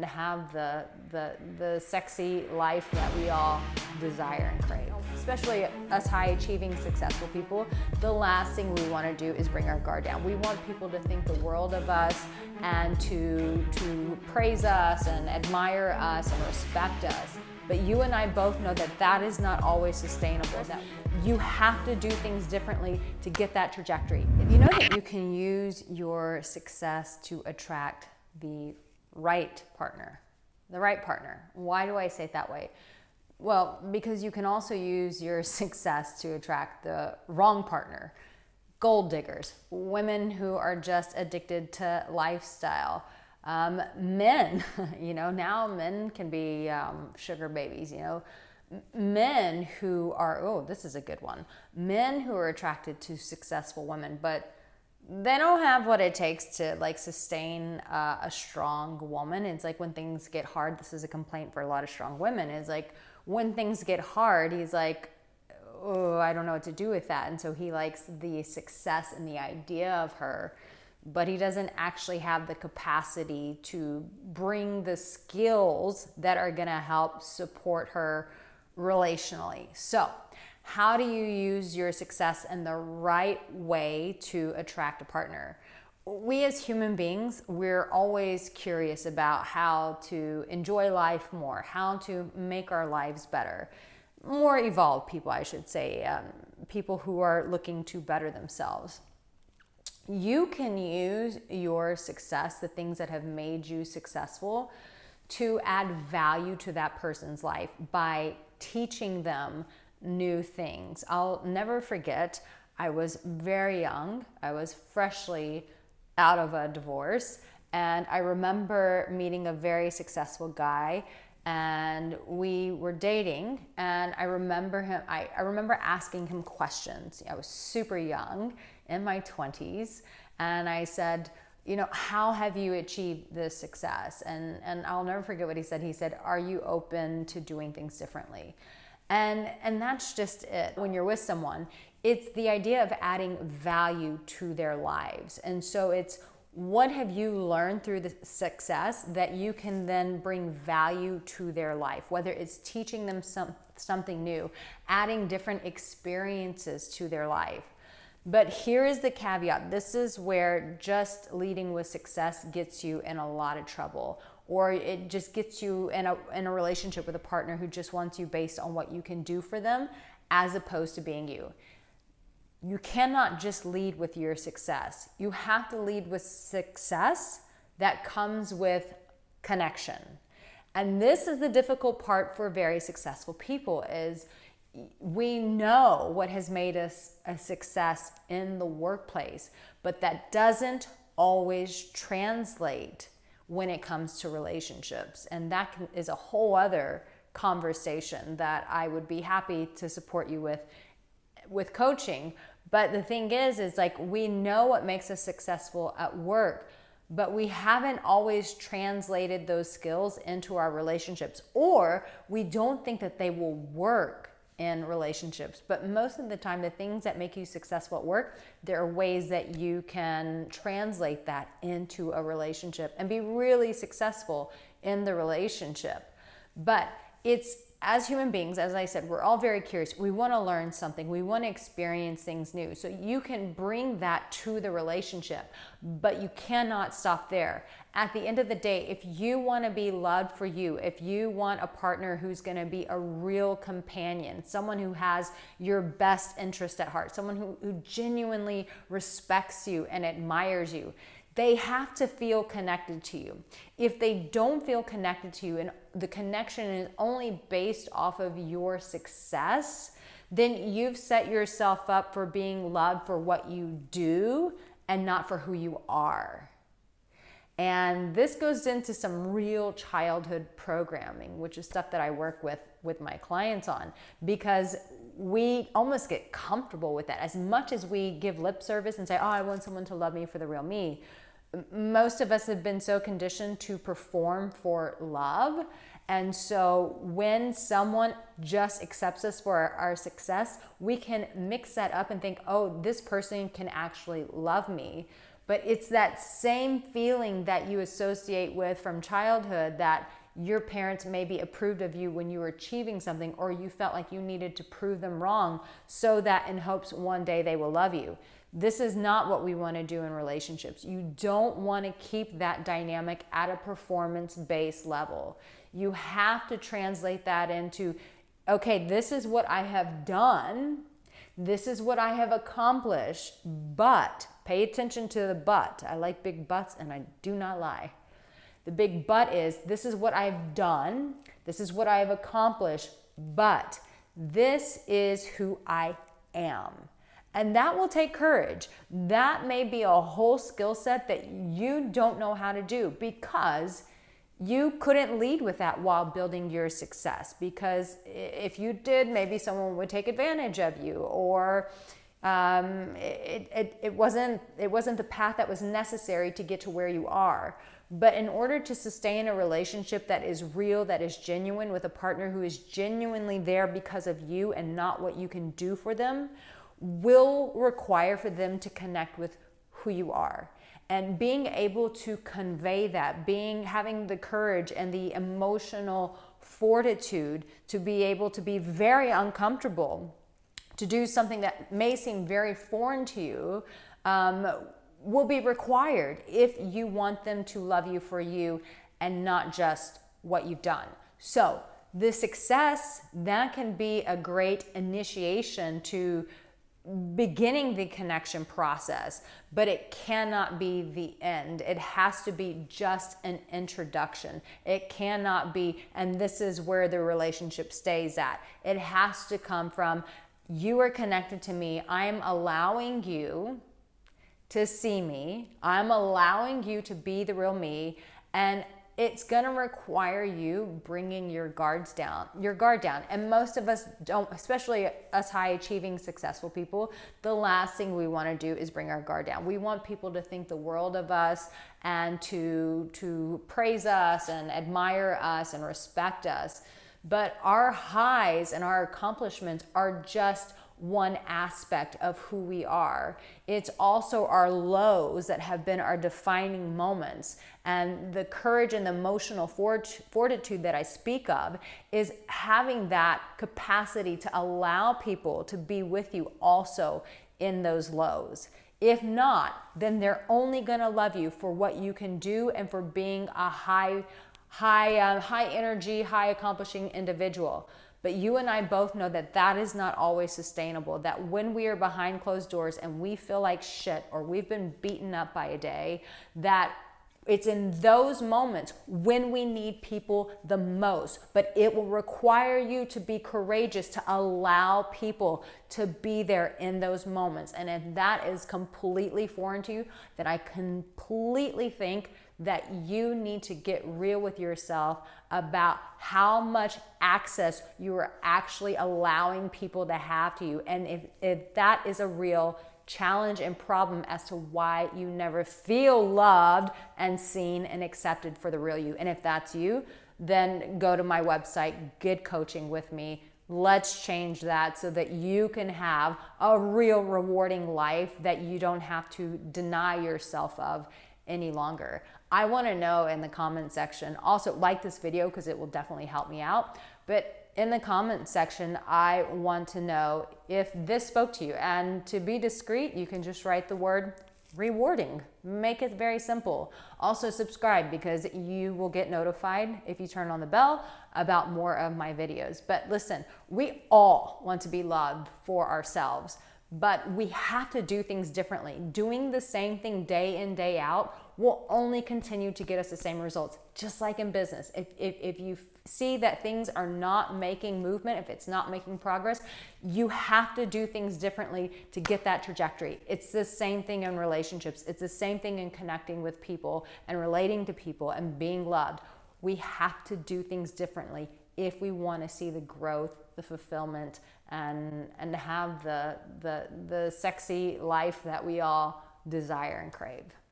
and have the sexy life that we all desire and crave. Especially us high achieving, successful people, the last thing we want to do is bring our guard down. We want people to think the world of us and to praise us and admire us and respect us. But you and I both know that that is not always sustainable. That you have to do things differently to get that trajectory. You know that you can use your success to attract the right partner. The right partner. Why do I say it that way? Well, because you can also use your success to attract the wrong partner. Gold diggers, women who are just addicted to lifestyle. Men, now men can be sugar babies, men who are, oh, this is a good one. Men who are attracted to successful women, but they don't have what it takes to sustain a strong woman. It's like when things get hard, this is a complaint for a lot of strong women, is like when things get hard, he's like, oh, I don't know what to do with that. And so he likes the success and the idea of her, but he doesn't actually have the capacity to bring the skills that are going to help support her relationally. So how do you use your success in the right way to attract a partner? We as human beings, we're always curious about how to enjoy life more, how to make our lives better. More evolved people, I should say, people who are looking to better themselves. You can use your success, the things that have made you successful, to add value to that person's life by teaching them new things. I'll never forget, I was very young. I was freshly out of a divorce, and I remember meeting a very successful guy, and we were dating, and I remember asking him questions. I was super young, in my 20s, and I said, how have you achieved this success? And I'll never forget what he said. He said, are you open to doing things differently? And that's just it. When you're with someone, it's the idea of adding value to their lives. And so it's, what have you learned through the success that you can then bring value to their life? Whether it's teaching them something new, adding different experiences to their life. But here is the caveat. This is where just leading with success gets you in a lot of trouble, or it just gets you in a relationship with a partner who just wants you based on what you can do for them as opposed to being you. You cannot just lead with your success. You have to lead with success that comes with connection. And this is the difficult part for very successful people, is we know what has made us a success in the workplace, but that doesn't always translate when it comes to relationships. And that is a whole other conversation that I would be happy to support you with coaching. But the thing is we know what makes us successful at work, but we haven't always translated those skills into our relationships, or we don't think that they will work in relationships. But most of the time, the things that make you successful at work, there are ways that you can translate that into a relationship and be really successful in the relationship. But it's, as human beings, as I said, we're all very curious. We want to learn something. We want to experience things new. So you can bring that to the relationship, but you cannot stop there. At the end of the day, if you want to be loved for you, if you want a partner who's going to be a real companion, someone who has your best interest at heart, someone who genuinely respects you and admires you, they have to feel connected to you. If they don't feel connected to you and the connection is only based off of your success, then you've set yourself up for being loved for what you do and not for who you are. And this goes into some real childhood programming, which is stuff that I work with my clients on, because we almost get comfortable with that. As much as we give lip service and say, oh, I want someone to love me for the real me, most of us have been so conditioned to perform for love. And so when someone just accepts us for our success, we can mix that up and think, oh, this person can actually love me. But it's that same feeling that you associate with from childhood, that your parents maybe approved of you when you were achieving something, or you felt like you needed to prove them wrong so that in hopes one day they will love you. This is not what we want to do in relationships. You don't want to keep that dynamic at a performance-based level. You have to translate that into, okay, this is what I have done. This is what I have accomplished, but pay attention to the but. I like big buts and I do not lie. The big but is, this is what I've done. This is what I have accomplished, but this is who I am. And that will take courage. That may be a whole skill set that you don't know how to do, because you couldn't lead with that while building your success. Because if you did, maybe someone would take advantage of you, or it wasn't the path that was necessary to get to where you are. But in order to sustain a relationship that is real, that is genuine, with a partner who is genuinely there because of you and not what you can do for them, will require for them to connect with who you are. And being able to convey that, having the courage and the emotional fortitude to be able to be very uncomfortable, to do something that may seem very foreign to you, will be required if you want them to love you for you and not just what you've done. So the success, that can be a great initiation to beginning the connection process, but it cannot be the end. It has to be just an introduction. It cannot be, and this is where the relationship stays at. It has to come from, you are connected to me. I'm allowing you to see me. I'm allowing you to be the real me. And it's going to require you bringing your guard down. And most of us don't, especially us high achieving successful people, the last thing we want to do is bring our guard down. We want people to think the world of us and to praise us and admire us and respect us. But our highs and our accomplishments are just one aspect of who we are. It's also our lows that have been our defining moments. And the courage and the emotional fortitude that I speak of is having that capacity to allow people to be with you also in those lows. If not, then they're only going to love you for what you can do and for being a high energy, high accomplishing individual. But you and I both know that that is not always sustainable, that when we are behind closed doors and we feel like shit, or we've been beaten up by a day, that it's in those moments when we need people the most. But it will require you to be courageous to allow people to be there in those moments. And if that is completely foreign to you, then I completely think that you need to get real with yourself about how much access you are actually allowing people to have to you. And if that is a real challenge and problem as to why you never feel loved and seen and accepted for the real you. And if that's you, then go to my website, get coaching with me. Let's change that so that you can have a real rewarding life that you don't have to deny yourself of any longer. I want to know in the comment section, also like this video because it will definitely help me out, but in the comment section, I want to know if this spoke to you. And to be discreet, you can just write the word rewarding. Make it very simple. Also subscribe, because you will get notified if you turn on the bell about more of my videos. But listen, we all want to be loved for ourselves, but we have to do things differently. Doing the same thing day in, day out will only continue to get us the same results. Just like in business, if you see that things are not making movement, if it's not making progress, you have to do things differently to get that trajectory. It's the same thing in relationships. It's the same thing in connecting with people and relating to people and being loved. We have to do things differently if we want to see the growth, the fulfillment, and have the sexy life that we all desire and crave.